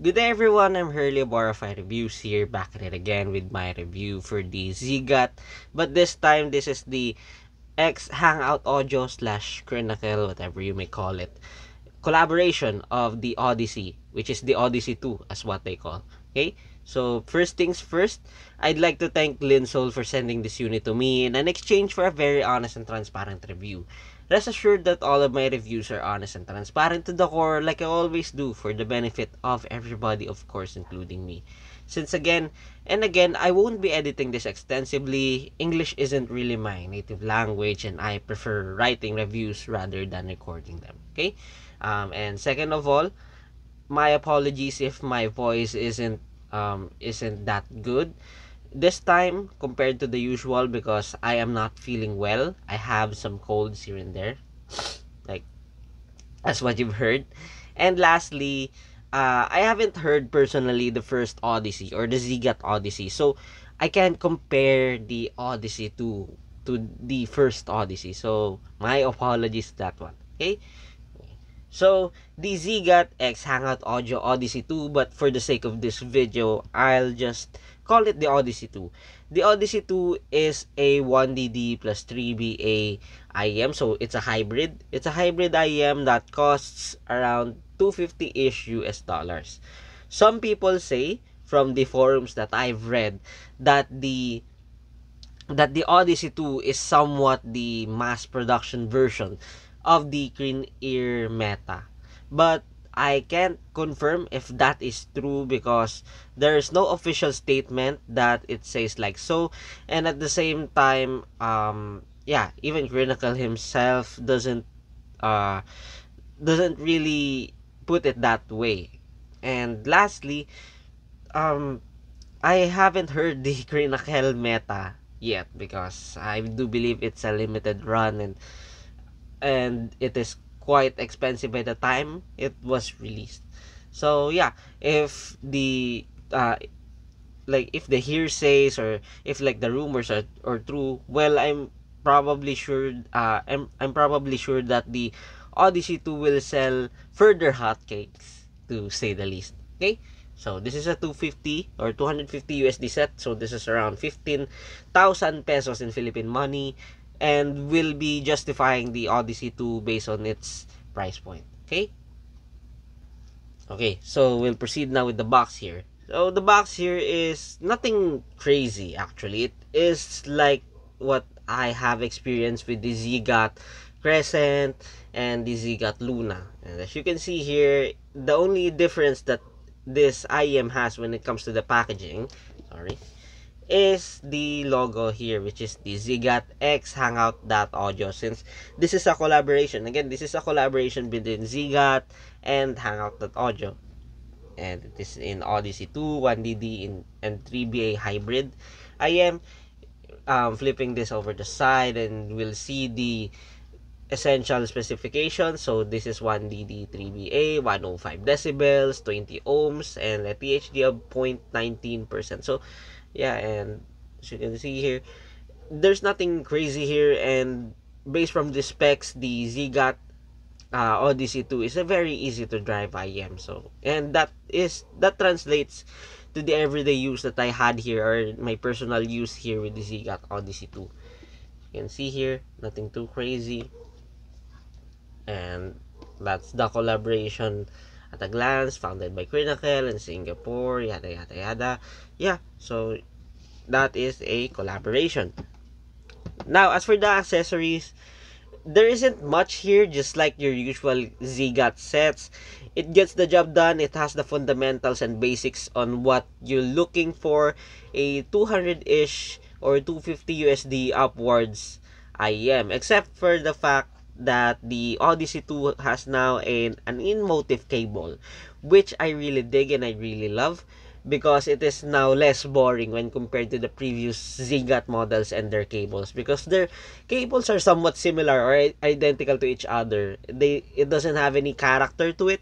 Good day everyone, I'm Hurley Borify Reviews here, back at it again with my review for the Zigat. But this time, this is the X Hangout Audio slash Chronicle, whatever you may call it, collaboration of the Odyssey, which is the Odyssey 2 as what they call. Okay, so first things first, I'd like to thank Linsol for sending this unit to me in exchange for a very honest and transparent review. Rest assured that all of my reviews are honest and transparent to the core, like I always do, for the benefit of everybody, of course, including me. Since again and again, I won't be editing this extensively, English isn't really my native language and I prefer writing reviews rather than recording them. Okay? And second of all, my apologies if my voice isn't that good this time compared to the usual, because I am not feeling well. I have some colds here and there, like as what you've heard. And lastly, I haven't heard personally the first Odyssey or the Zigat Odyssey, so I can't compare the Odyssey to the first Odyssey. So my apologies that one. Okay. So, the Zigat X Hangout Audio Odyssey 2, but for the sake of this video, I'll just call it the Odyssey 2. The Odyssey 2 is a 1DD plus 3BA IEM, so it's a hybrid. It's a hybrid IEM that costs around 250-ish US dollars. Some people say, from the forums that I've read, that the Odyssey 2 is somewhat the mass production version of the Green Ear Meta. But I can't confirm if that is true because there is no official statement that it says like so. And at the same time, even Grinacle himself uh doesn't really put it that way. And lastly, um I haven't heard the Grinacle meta yet because I do believe it's a limited run, and it is quite expensive by the time it was released. So yeah, if the if the hearsays, or if like the rumors are true, well, I'm probably sure that the Odyssey 2 will sell further hotcakes, to say the least. Okay? So this is a 250 or 250 USD set. So this is around 15,000 pesos in Philippine money, and will be justifying the Odyssey 2 based on its price point. Okay? Okay, so we'll proceed now with the box here. So the box here is nothing crazy actually. It is like what I have experienced with the Zigat Crescent and the Zigat Luna. And as you can see here, the only difference that this IEM has when it comes to the packaging, sorry, is the logo here, which is the Zigat X Hangout.audio. Since this is a collaboration, again, this is a collaboration between Zigat and Hangout.audio. And it is in Odyssey 2, 1DD, and 3BA hybrid. I am flipping this over the side, and we'll see the essential specifications. So this is 1DD 3BA, 105 decibels, 20 ohms, and a THD of 0.19%. So yeah, and as you can see here, there's nothing crazy here, and based from the specs, the Zigat Odyssey 2 is a very easy to drive IEM. So, and that translates to the everyday use that I had here, or my personal use here with the Zigat Odyssey 2. You can see here, nothing too crazy, and that's the collaboration at a glance, founded by Crinacle in Singapore, yada yada yada. Yeah, so that is a collaboration. Now, as for the accessories, there isn't much here, just like your usual Zigat sets. It gets the job done. It has the fundamentals and basics on what you're looking for, a 200-ish or 250 USD upwards IEM, except for the fact that the Odyssey 2 has now an in-motive cable, which I really dig and I really love, because it is now less boring when compared to the previous Zigat models and their cables, because their cables are somewhat similar or identical to each other. It doesn't have any character to it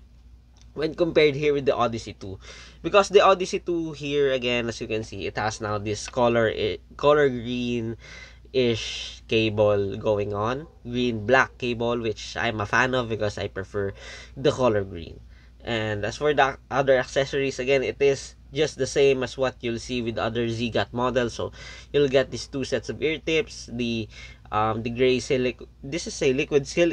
when compared here with the Odyssey 2, because the Odyssey 2 here, again, as you can see, it has now this color green ish cable going on, green black cable, which I'm a fan of because I prefer the color green. And as for the other accessories, again, it is just the same as what you'll see with other Zgat models. So you'll get these two sets of ear tips, the gray this is a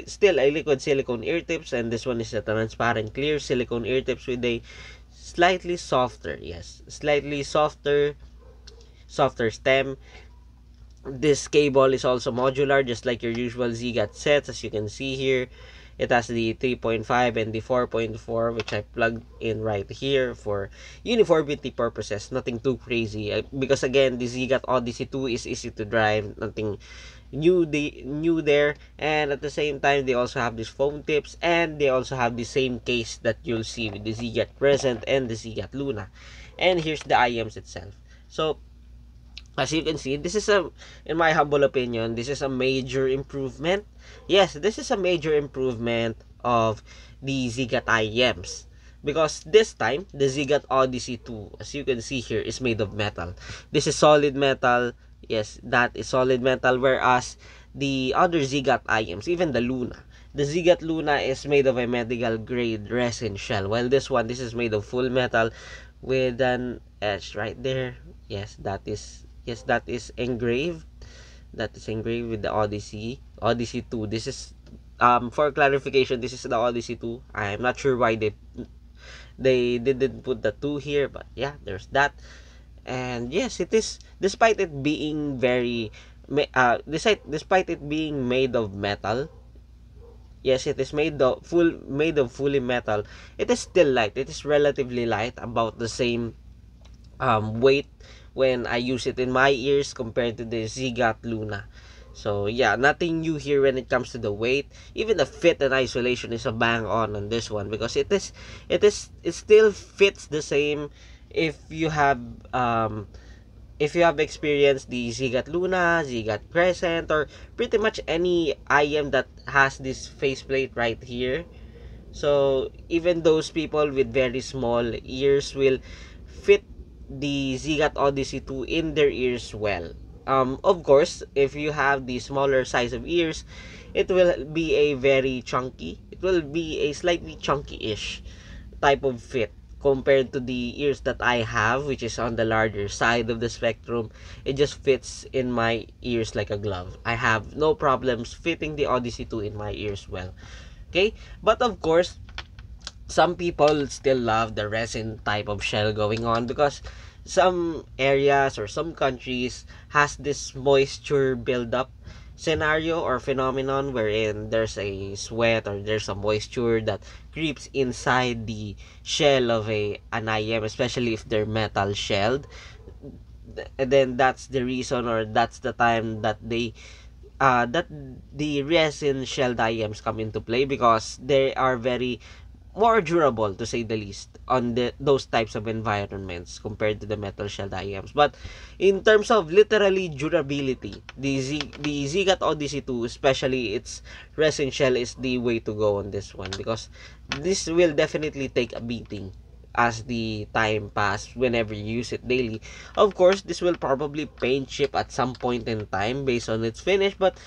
still a liquid silicone ear tips, and this one is a transparent clear silicone ear tips with a slightly softer, yes, slightly softer stem. This cable is also modular, just like your usual Zgat sets. As you can see here, it has the 3.5 and the 4.4, which I plugged in right here for uniformity purposes. Nothing too crazy, because again, the Zgat Odyssey 2 is easy to drive. Nothing new there. And at the same time, they also have these foam tips, and they also have the same case that you'll see with the Zgat Crescent and the Zgat Luna. And here's the IEMs itself. So as you can see, this is in my humble opinion, this is a major improvement. Yes, this is a major improvement of the Zgat IEMs. Because this time, the Zgat Odyssey 2, as you can see here, is made of metal. This is solid metal. Yes, that is solid metal. Whereas the other Zgat IEMs, even the Luna, the Zgat Luna is made of a medical grade resin shell. While this is made of full metal with an edge right there. Yes, that is engraved. That is engraved with the Odyssey 2. This is for clarification, this is the Odyssey 2. I'm not sure why they didn't put the 2 here, but yeah, there's that. And yes, it is, despite it being despite it being made of metal. Yes, it is made of fully metal. It is still light. It is relatively light, about the same weight when I use it in my ears compared to the Zgat Luna. So yeah, nothing new here when it comes to the weight. Even the fit and isolation is a bang on this one, because it still fits the same. If you have experienced the Zgat Luna, Zgat Crescent, or pretty much any IM that has this faceplate right here. So even those people with very small ears will fit the Zgat Odyssey 2 in their ears well. Of course, if you have the smaller size of ears, it will be a very chunky. It will be a slightly chunky-ish type of fit compared to the ears that I have, which is on the larger side of the spectrum. It just fits in my ears like a glove. I have no problems fitting the Odyssey 2 in my ears well. Okay? But of course, some people still love the resin type of shell going on, because some areas or some countries has this moisture buildup scenario or phenomenon, wherein there's a sweat or there's a moisture that creeps inside the shell of an IM, especially if they're metal shelled. And then that's the reason, or that's the time that that the resin shelled IMs come into play, because they are very more durable, to say the least, on those types of environments compared to the metal shelled IMs. But in terms of literally durability, the Zgat Odyssey 2, especially its resin shell, is the way to go on this one, because this will definitely take a beating as the time pass whenever you use it daily. Of course, this will probably paint chip at some point in time based on its finish, but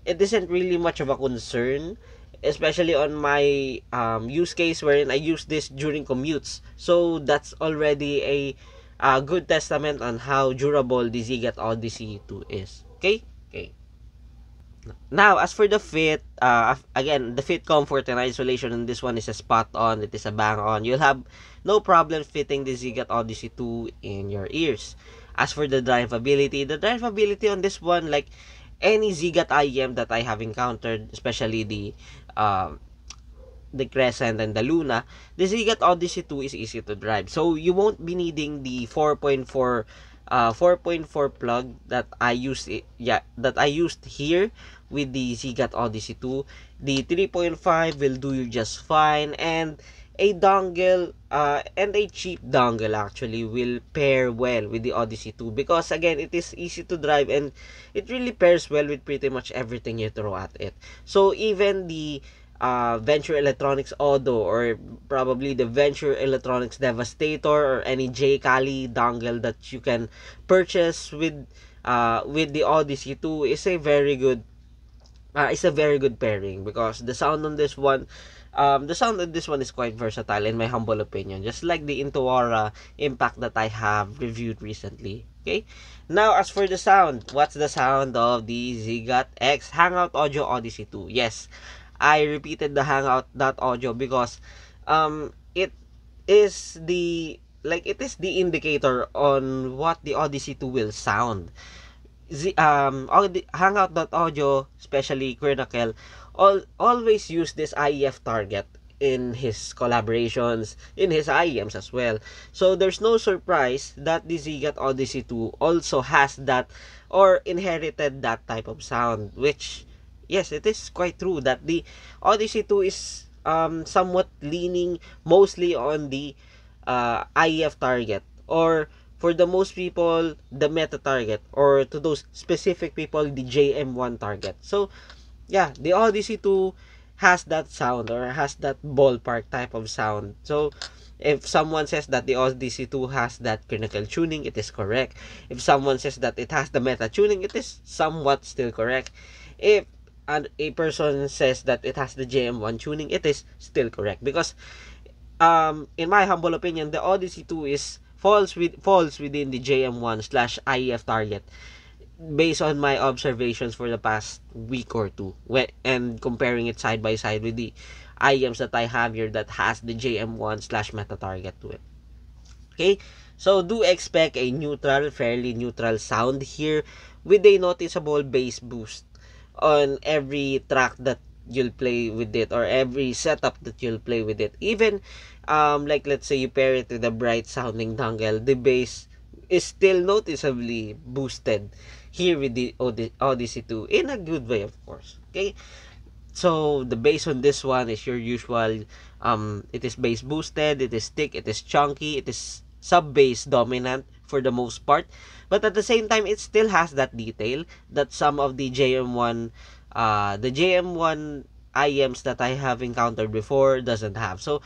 it isn't really much of a concern, especially on my use case wherein I use this during commutes. So that's already a good testament on how durable the Zgat Odyssey 2 is. Okay? Okay. Now, as for the fit, again, the fit, comfort, and isolation in this one is a spot on. It is a bang on. You'll have no problem fitting the Zgat Odyssey 2 in your ears. As for the drivability on this one, like any Zgat IM that I have encountered, especially the Crescent and the Luna, the Zgat Odyssey 2 is easy to drive. So you won't be needing the 4.4 plug that I used here with the Zgat Odyssey 2. The 3.5 will do you just fine, and a dongle and a cheap dongle actually will pair well with the Odyssey 2, because again, it is easy to drive and it really pairs well with pretty much everything you throw at it. So even the Venture Electronics Auto, or probably the Venture Electronics Devastator, or any J-Kali dongle that you can purchase with the Odyssey 2 is a very good It's a very good pairing because the sound on this one is quite versatile in my humble opinion, just like the Intuara Impact that I have reviewed recently. Okay, now as for the sound, what's the sound of the Zigot X Hangout Audio Odyssey 2? Yes, I repeated the Hangout.audio because it is the indicator on what the Odyssey 2 will sound. Hangout.audio, especially Quernacle, always use this IEF target in his collaborations, in his IEMs as well. So there's no surprise that the Zigat Odyssey 2 also has that or inherited that type of sound, which, yes, it is quite true that the Odyssey 2 is somewhat leaning mostly on the IEF target, or for the most people the meta target, or to those specific people the JM1 target. So yeah, the Odyssey 2 has that sound, or has that ballpark type of sound. So if someone says that the Odyssey 2 has that critical tuning, it is correct. If someone says that it has the meta tuning, it is somewhat still correct. If a person says that it has the JM1 tuning, it is still correct, because in my humble opinion, the Odyssey 2 is falls within the JM1 slash IEF target based on my observations for the past week or two, and comparing it side by side with the IEMs that I have here that has the JM1 slash meta target to it. Okay, so do expect a fairly neutral sound here, with a noticeable bass boost on every track that you'll play with it, or every setup that you'll play with it. Even like let's say you pair it with a bright sounding dongle, the bass is still noticeably boosted here with the Odyssey 2, in a good way, of course. Okay, so the bass on this one is your usual, it is bass boosted, it is thick, it is chunky, it is sub bass dominant for the most part, but at the same time it still has that detail that some of the JM1 IEMs that I have encountered before doesn't have. So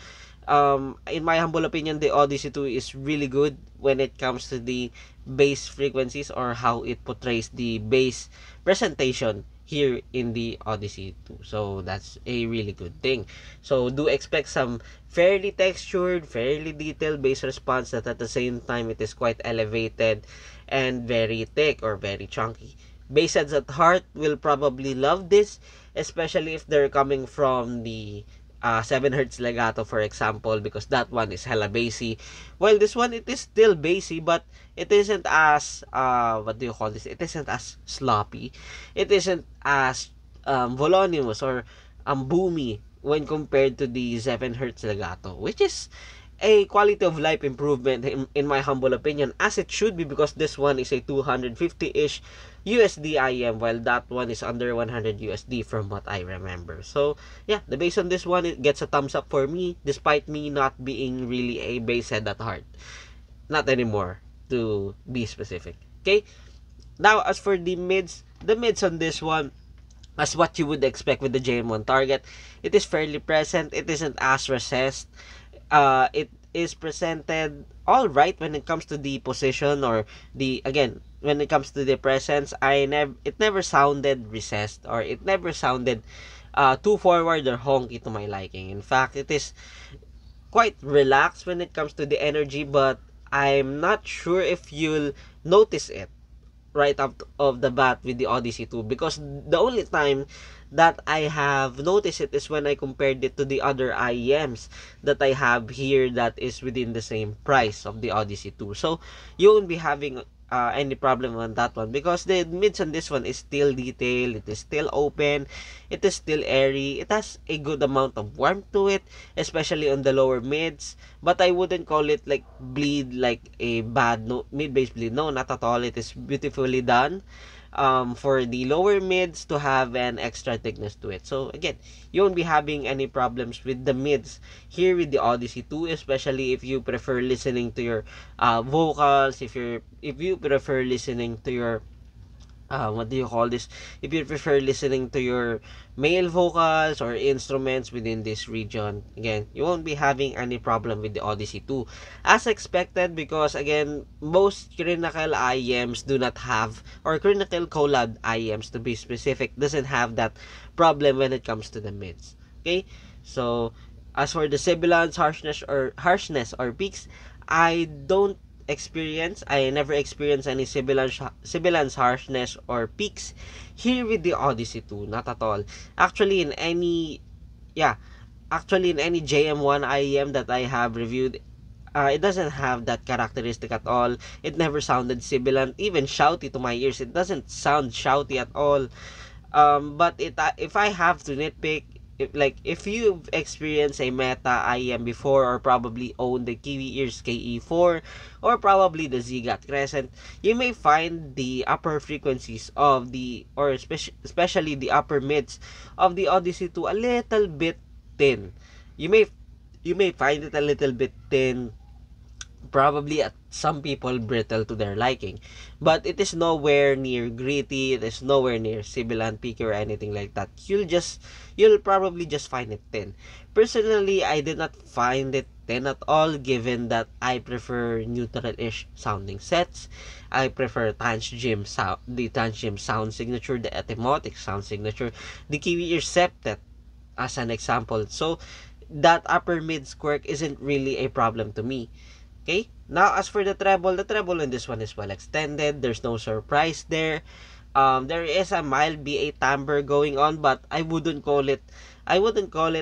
in my humble opinion, the Odyssey 2 is really good when it comes to the bass frequencies, or how it portrays the bass presentation here in the Odyssey 2. So that's a really good thing. So do expect some fairly textured, fairly detailed bass response, that at the same time it is quite elevated and very thick or very chunky. Bass heads at heart will probably love this, especially if they're coming from the 7 hertz legato, for example, because that one is hella bassy. While this one, it is still bassy, but it isn't as what do you call this? It isn't as sloppy. It isn't as voluminous or boomy when compared to the 7 hertz legato, which is a quality of life improvement in my humble opinion, as it should be, because this one is a 250-ish USD IM, while that one is under 100 USD from what I remember. So yeah, the bass on this one, it gets a thumbs up for me, despite me not being really a bass head at heart. Not anymore, to be specific. Okay, now as for the mids on this one, as what you would expect with the JM1 target, it is fairly present. It isn't as recessed. It is presented all right when it comes to the position, or the, again, when it comes to the presence. It never sounded recessed, or it never sounded too forward or honky to my liking. In fact, it is quite relaxed when it comes to the energy, but I'm not sure if you'll notice it right up of the bat with the Odyssey 2, because the only time that I have noticed it is when I compared it to the other IEMs that I have here that is within the same price of the Odyssey 2. So you won't be having any problem on that one, because the mids on this one is still detailed, it is still open, it is still airy, it has a good amount of warmth to it, especially on the lower mids. But I wouldn't call it like bleed, like a bad mid bass bleed. No, not at all. It is beautifully done for the lower mids to have an extra thickness to it. So again, you won't be having any problems with the mids here with the Odyssey 2, especially if you prefer listening to your vocals, if you prefer listening to your what do you call this, if you prefer listening to your male vocals or instruments within this region, again, you won't be having any problem with the Odyssey 2 as expected, because again, most Crinacle IEMs do not have, or Crinacle collab IEMs to be specific, doesn't have that problem when it comes to the mids. Okay, so as for the sibilance, harshness or peaks, I never experienced any sibilance harshness or peaks here with the Odyssey 2, not at all. Actually in any yeah, actually in any JM1 IEM that I have reviewed, it doesn't have that characteristic at all. It never sounded sibilant, even shouty to my ears. It doesn't sound shouty at all. But if I have to nitpick, if you've experienced a Meta IEM before, or probably own the Kiwi Ears KE4, or probably the Zigat Crescent, you may find the upper frequencies of the, or especially the upper mids of the Odyssey 2 a little bit thin. You may find it a little bit thin, probably at some people brittle to their liking, but it is nowhere near gritty, it is nowhere near sibilant, picky, or anything like that. You'll probably just find it thin. Personally, I did not find it thin at all, given that I prefer neutral-ish sounding sets. I prefer the Tanjim sound signature, the Etymotic sound signature, the Kiwi Ear Septet as an example. So that upper mid quirk isn't really a problem to me. Okay, now as for the treble in this one is well extended. There's no surprise there. There is a mild BA timbre going on, but I wouldn't call it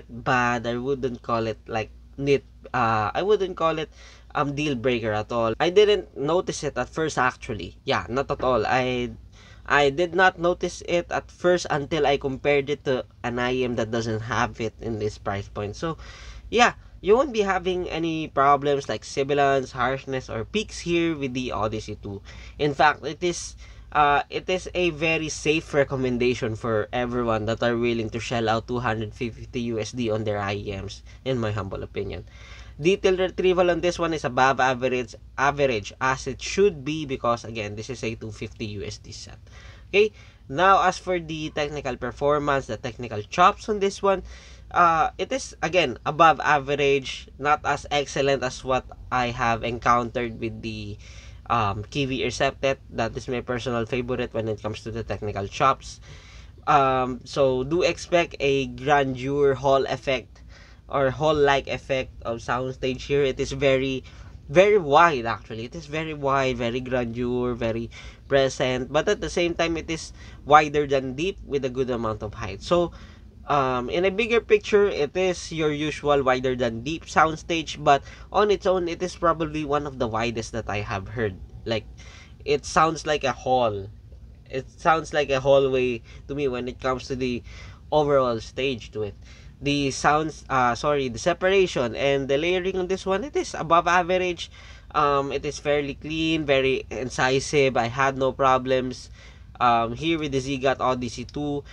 bad. I wouldn't call it like I wouldn't call it deal breaker at all. I didn't notice it at first, actually. Yeah, not at all. I did not notice it at first until I compared it to an IEM that doesn't have it in this price point. So yeah, you won't be having any problems like sibilance, harshness, or peaks here with the Odyssey 2. In fact, it is a very safe recommendation for everyone that are willing to shell out 250 USD on their IEMs, in my humble opinion. Detail retrieval on this one is above average as it should be, because again, this is a 250 USD set. Okay, now as for the technical performance, the technical chops on this one, it is again above average, not as excellent as what I have encountered with the Kiwi Ear Septet. That is my personal favorite when it comes to the technical chops. So do expect a grandeur hall effect, or hall-like effect of soundstage here. It is very, very wide actually. It is very wide, very grandeur, very present, but at the same time, it is wider than deep with a good amount of height. So, in a bigger picture, it is your usual wider than deep soundstage, but on its own, it is probably one of the widest that I have heard. Like, it sounds like a hall. It sounds like a hallway to me when it comes to the overall stage to it. The the separation and the layering on this one, it is above average. It is fairly clean, very incisive. I had no problems here with the Zigat Odyssey 2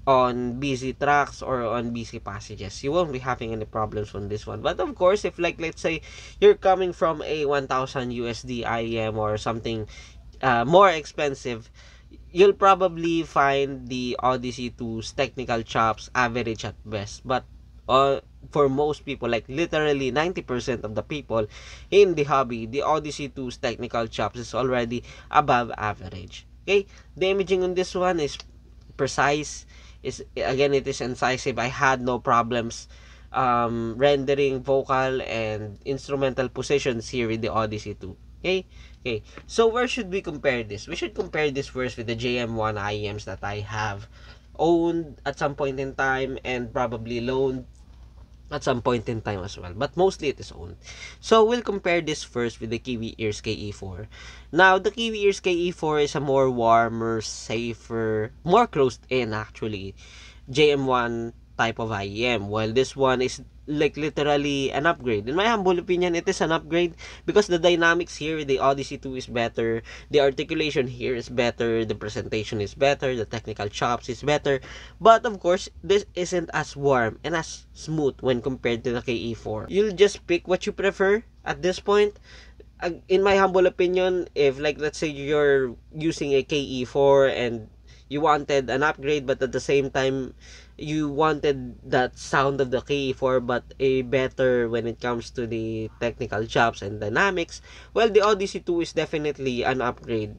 on busy tracks or on busy passages. You won't be having any problems on this one. But of course, if like let's say you're coming from a 1000 USD IEM or something more expensive, you'll probably find the Odyssey 2's technical chops average at best. But for most people, like literally 90% of the people in the hobby, the Odyssey 2's technical chops is already above average. Okay, the imaging on this one is precise. It is incisive. I had no problems rendering vocal and instrumental positions here with the Odyssey 2. Okay, so where should we compare this? We should compare this first with the JM1 IEMs that I have owned at some point in time and probably loaned at some point in time as well, but mostly it is owned. So we'll compare this first with the Kiwi Ears KE4. Now, the Kiwi Ears KE4 is a more warmer, safer, more closed in actually JM1 type of IEM, while this one is like literally an upgrade. In my humble opinion, it is an upgrade because the dynamics here, the Odyssey 2 is better, the articulation here is better, the presentation is better, the technical chops is better, but of course, this isn't as warm and as smooth when compared to the KE4. You'll just pick what you prefer at this point. in my humble opinion, if like let's say you're using a KE4 and you wanted an upgrade, but at the same time you wanted that sound of the KE4 but a better when it comes to the technical chops and dynamics, well, the Odyssey 2 is definitely an upgrade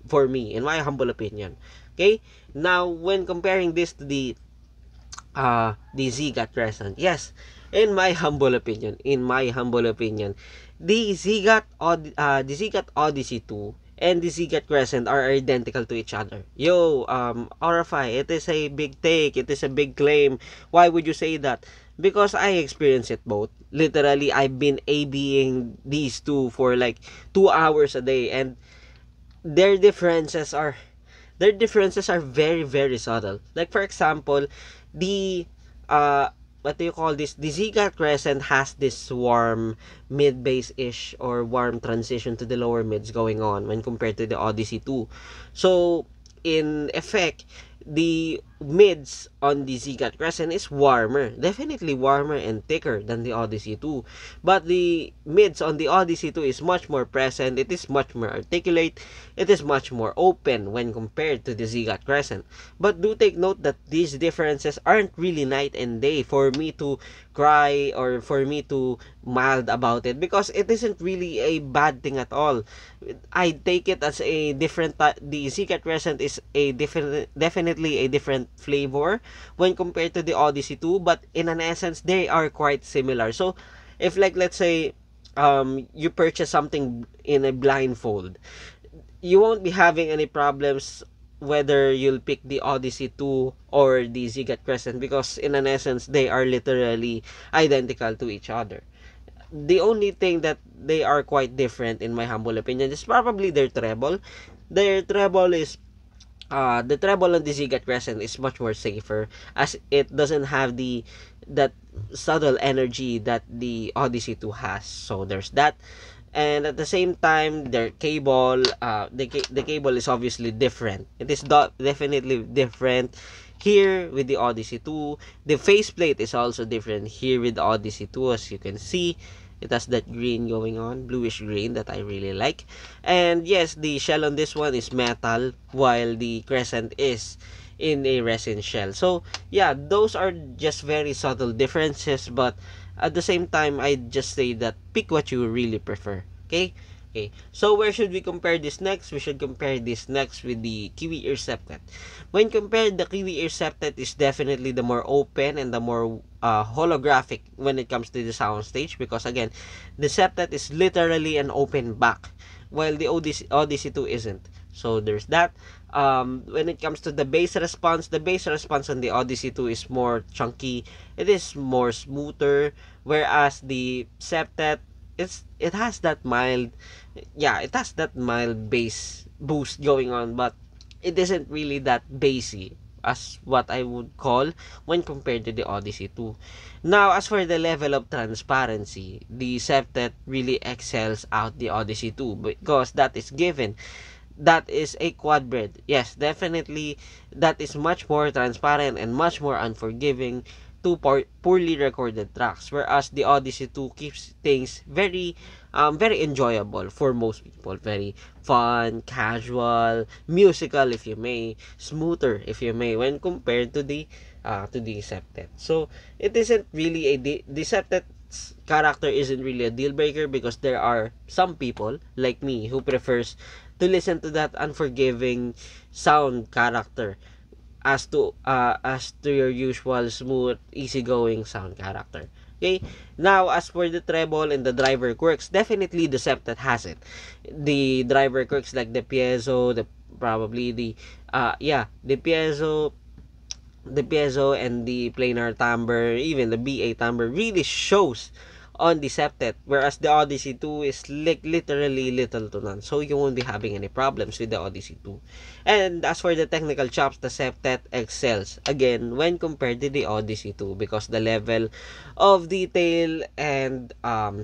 for me in my humble opinion. Okay, now when comparing this to the Zigat Crescent, yes, in my humble opinion, the Zigat Odyssey 2 and the Zigat Crescent are identical to each other. Yo, RFI, it is a big take, it is a big claim. Why would you say that? Because I experienced it both. Literally, I've been ABing these two for like 2 hours a day, and their differences are very very subtle. Like for example, the what do you call this? The Ziga Crescent has this warm mid bass ish or warm transition to the lower mids going on when compared to the Odyssey 2. So in effect, the mids on the Zigat Crescent is warmer, definitely warmer and thicker than the Odyssey 2. But the mids on the Odyssey 2 is much more present, it is much more articulate, it is much more open when compared to the Zigat Crescent. But do take note that these differences aren't really night and day for me to cry or for me to mild about it, because it isn't really a bad thing at all. I take it as a different the Zigat Crescent is a different, definitely a different flavor when compared to the Odyssey 2, but in an essence they are quite similar. So if like let's say you purchase something in a blindfold, you won't be having any problems whether you'll pick the Odyssey 2 or the Zigat Crescent, because in an essence they are literally identical to each other. The only thing that they are quite different in my humble opinion is probably their treble. Their treble is the treble on the Zigat Crescent is much more safer, as it doesn't have the that subtle energy that the Odyssey 2 has. So there's that. And at the same time, their cable, the cable is obviously different. It is definitely different here with the Odyssey 2. The faceplate is also different here with the Odyssey 2, as you can see. It has that green going on, bluish green, that I really like. And yes, the shell on this one is metal, while the Crescent is in a resin shell. So yeah, those are just very subtle differences, but at the same time, I just say that pick what you really prefer. Okay? Okay. So where should we compare this next? We should compare this next with the Kiwi Ear Septet. When compared, the Kiwi Ear Septet is definitely the more open and the more holographic when it comes to the sound stage, because again, the Septet is literally an open back, while the Odyssey 2 isn't. So there's that. When it comes to the bass response on the Odyssey 2 is more chunky. It is more smoother, whereas the Septet, it has that mild, it has that mild bass boost going on, but it isn't really that bassy as what I would call when compared to the Odyssey 2. Now, as for the level of transparency, the Septet really excels out the Odyssey 2, because that is given. That is a quad bred. Yes, definitely that is much more transparent and much more unforgiving to poorly recorded tracks, whereas the Odyssey 2 keeps things very enjoyable for most people, very fun, casual, musical if you may, smoother if you may, when compared to the Septet. So it isn't really the Septet's character isn't really a deal breaker, because there are some people like me who prefers to listen to that unforgiving sound character as to your usual smooth, easygoing sound character. Okay? Now, as for the treble and the driver quirks, definitely the Septet has it. The driver quirks like the piezo, the piezo and the planar timbre, even the BA timbre really shows on the Septet, whereas the Odyssey 2 is literally little to none. So you won't be having any problems with the Odyssey 2. And as for the technical chops, the Septet excels again when compared to the Odyssey 2, because the level of detail and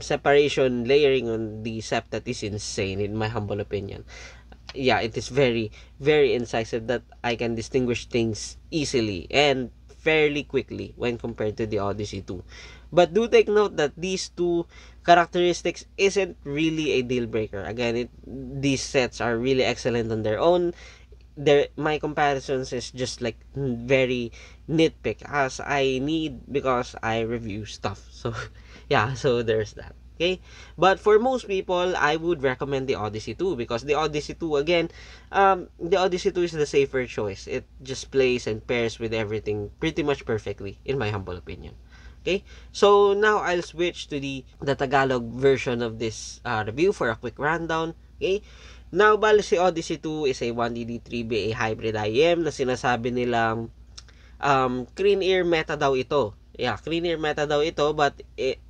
separation layering on the Septet is insane in my humble opinion. Yeah, it is very very incisive that I can distinguish things easily and fairly quickly when compared to the Odyssey 2. But do take note that these two characteristics isn't really a deal breaker. Again, these sets are really excellent on their own. My comparisons is just like very nitpick as I need because I review stuff. So yeah, so there's that. Okay, but for most people, I would recommend the Odyssey 2 because the Odyssey 2 again, the Odyssey 2 is the safer choice. It just plays and pairs with everything pretty much perfectly, in my humble opinion. Okay, so now I'll switch to the Tagalog version of this review for a quick rundown. Okay, now bali si Odyssey 2 is a 1DD3BA hybrid IEM na sinasabi nilang clean ear meta daw ito. Yeah, clean ear meta daw ito but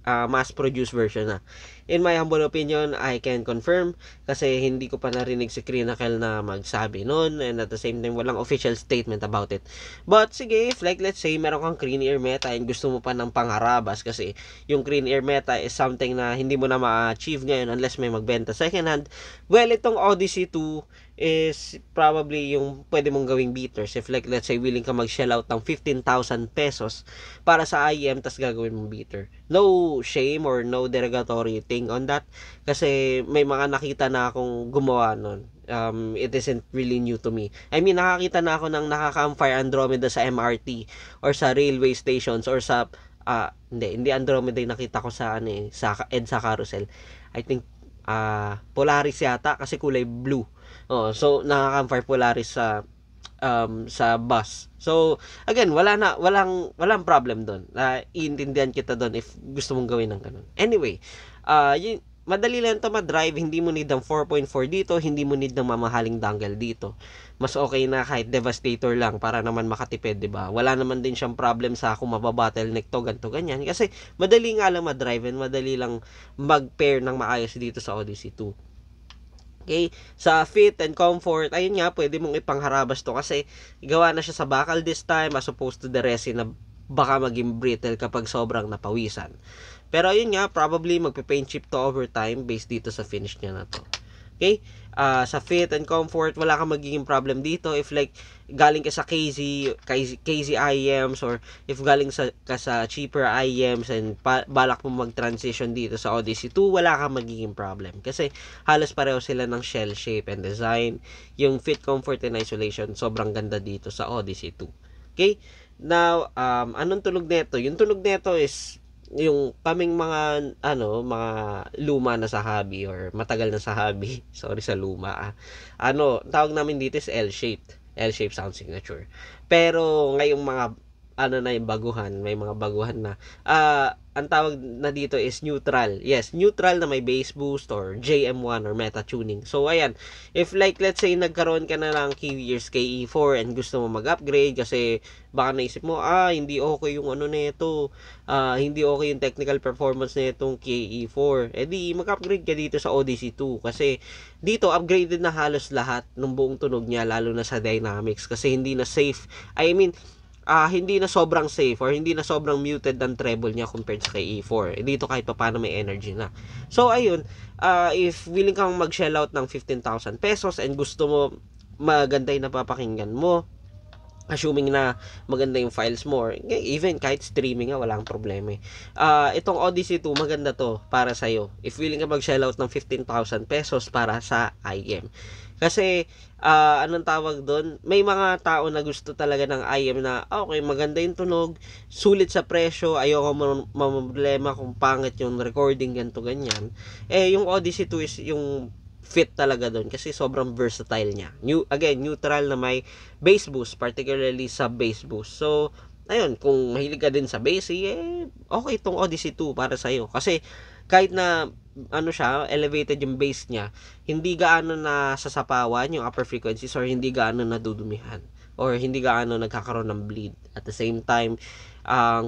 mass-produced version na. In my humble opinion, I can confirm kasi hindi ko pa narinig si Crinacle na magsabi nun and at the same time, walang official statement about it. But sige, if like let's say meron kang clean ear meta and gusto mo pa ng pangharabas kasi yung clean ear meta is something na hindi mo na ma-achieve ngayon unless may magbenta second hand. Well, itong Odyssey 2 is probably yung pwede mong gawing beaters if like let's say willing ka mag-shell out ng 15,000 pesos para sa IEM tas gagawin mong beater. No shame or no derogatory thing on that kasi may mga nakita na akong gumawa nun. It isn't really new to me. I mean, nakakita na ako ng naka-campfire Andromeda sa MRT or sa railway stations or sa hindi Andromeda yung nakita ko sa sa EDSA Carousel. I think Polaris yata kasi kulay blue. So naka-campfire Polaris sa bus. So again, walang problem doon. Iintindihan kita doon if gusto mong gawin ng ganun. Anyway, madali lang to ma-drive, hindi mo need ng 4.4 dito, hindi mo need ng mamahaling dongle dito. Mas okay na kahit Devastator lang para naman makatipid, 'di ba? Wala naman din siyang problem sa kung mababottleneck to ganto ganyan kasi madali nga lang ma-drive and madali lang mag-pair ng maayos dito sa Odyssey 2. Okay, sa fit and comfort, ayun nga, pwede mong ipangharabas to kasi gawa na siya sa bakal this time as opposed to the resin na baka maging brittle kapag sobrang napawisan. Pero ayun nga, probably magpe-paint chip to over time based dito sa finish niya na to. Okay? Sa fit and comfort, wala kang magiging problem dito if like galing ka sa KZ IEMs or if galing ka sa cheaper IEMs and balak mo mag-transition dito sa Odyssey 2, wala kang magiging problem kasi halos pareho sila ng shell shape and design. Yung fit, comfort, and isolation, sobrang ganda dito sa Odyssey 2. Okay? Now, anong tunog nito? Yung tunog nito is yung kaming mga luma na sa hobby or matagal na sa hobby, sorry sa luma, tawag namin dito is L-shaped sound signature. Pero ngayong mga na yung baguhan, may mga baguhan na ang tawag na dito is neutral. Yes, neutral na may bass boost or JM1 or meta tuning. So ayan, if like let's say nagkaroon ka na lang Keyears KE4 and gusto mo mag-upgrade kasi baka naisip mo hindi okay yung nito, hindi okay yung technical performance na itong KE4, edi mag-upgrade ka dito sa Odyssey 2 kasi dito upgraded na halos lahat ng buong tunog niya, lalo na sa dynamics kasi hindi na safe. I mean, hindi na sobrang safe or hindi na sobrang muted ang treble niya compared sa KE4. Dito kahit pa paano may energy na. So ayun, if willing kang mag-shell out ng 15,000 pesos and gusto mo maganda yung napapakinggan mo, assuming na maganda yung files mo, or even kahit streaming walang problema. Itong Odyssey 2, maganda to para sa'yo. If willing ka mag-shell out ng 15,000 pesos para sa IEM. Kasi, anong tawag doon? May mga tao na gusto talaga ng IEM na, okay, maganda yung tunog, sulit sa presyo, ayoko problema kung pangit yung recording, ganito, ganyan. Yung Odyssey 2 is yung fit talaga doon kasi sobrang versatile niya. Neutral na may bass boost, particularly sa bass boost. So, ayun, kung mahilig ka din sa bass, okay itong Odyssey 2 para sa'yo. Kasi, kahit na elevated yung bass niya, hindi gaano na sasapawan yung upper frequencies or hindi gaano nadudumihan or hindi gaano nagkakaroon ng bleed. At the same time,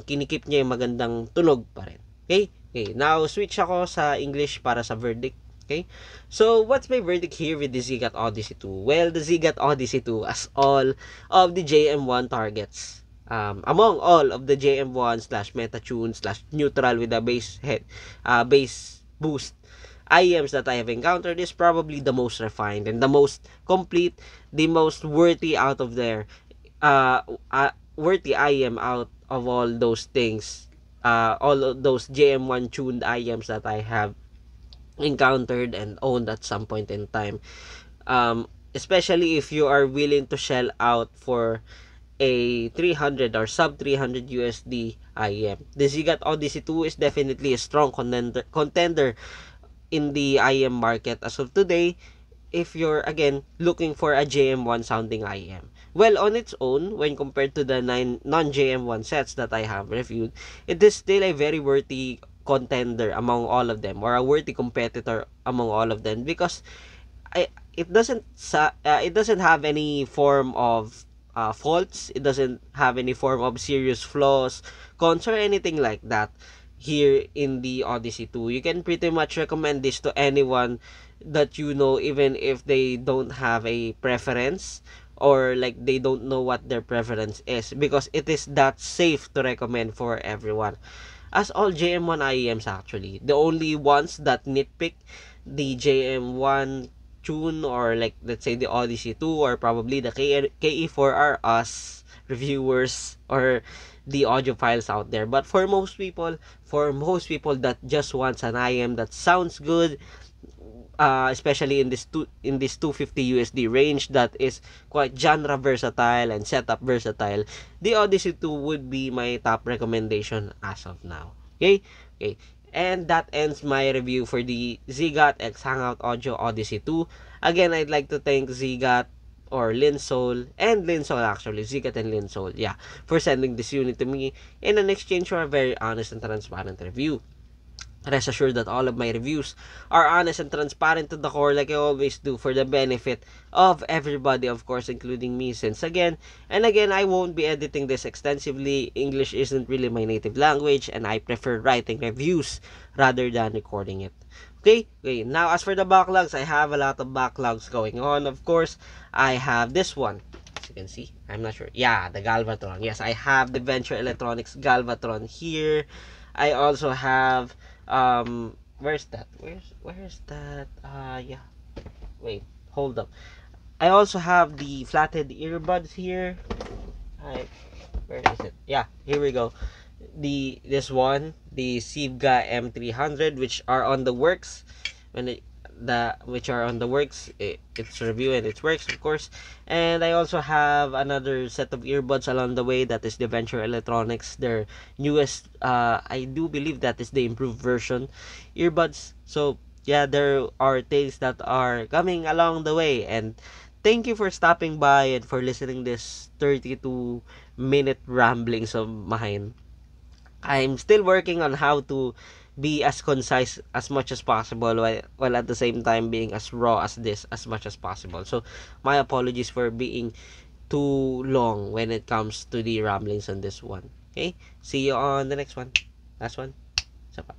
kinikip niya yung magandang tunog pa rin. Okay? Now, switch ako sa English para sa verdict. Okay? So, what's my verdict here with the Zigat Odyssey 2? Well, the Zigat Odyssey 2, as all of the JM1 targets, among all of the JM1 / Metatune / neutral with a bass boost IEMs that I have encountered, is probably the most refined and the most complete, the most worthy out of there. worthy IM out of all those things, all of those JM1 tuned IMs that I have encountered and owned at some point in time. Especially if you are willing to shell out for a 300 or sub 300 USD IM. The Zigat Odyssey 2 is definitely a strong contender in the IM market as of today if you're again looking for a JM1 sounding IM. Well, on its own, when compared to the 9 non-JM1 sets that I have reviewed, it is still a very worthy contender among all of them, or a worthy competitor among all of them, because it doesn't have any form of faults. It doesn't have any form of serious flaws, cons, or anything like that. Here in the Odyssey 2, you can pretty much recommend this to anyone that you know, even if they don't have a preference, or like they don't know what their preference is, because it is that safe to recommend for everyone, as all JM1 IEMs actually. The only ones that nitpick the JM1 tune, or like let's say the Odyssey 2 or probably the KE4, are us reviewers or the audiophiles out there. But for most people that just wants an IM that sounds good, especially in this 250 USD range, that is quite genre versatile and setup versatile, the Odyssey 2 would be my top recommendation as of now. Okay? Okay. And that ends my review for the Zigat X Hangout Audio Odyssey 2. Again, I'd like to thank Zigat, or Linsol, and Linsol actually, Zigat and Linsol, yeah, for sending this unit to me in an exchange for a very honest and transparent review. Rest assured that all of my reviews are honest and transparent to the core, like I always do, for the benefit of everybody, of course, including me, since again and again, I won't be editing this extensively. English isn't really my native language, and I prefer writing reviews rather than recording it. Okay, now as for the backlogs, I have a lot of backlogs going on. Of course, I have this one. As you can see, I'm not sure. Yeah, the Galvatron. Yes, I have the Venture Electronics Galvatron here. I also have where's that? Where's that? Yeah. Wait, hold up. I also have the flathead earbuds here. Hi. Where is it? Yeah, here we go. This one, the Sivga M300, which are on the works. Which are on the works, its review and its works, of course. And I also have another set of earbuds along the way, that is the Venture Electronics, their newest, I do believe that is the improved version earbuds. So yeah, there are things that are coming along the way, and thank you for stopping by and for listening this 32-minute ramblings of mine. I'm still working on how to be as concise as much as possible, while at the same time being as raw as this as much as possible. So my apologies for being too long when it comes to the ramblings on this one. Okay, see you on the next one. Last one. Sapa.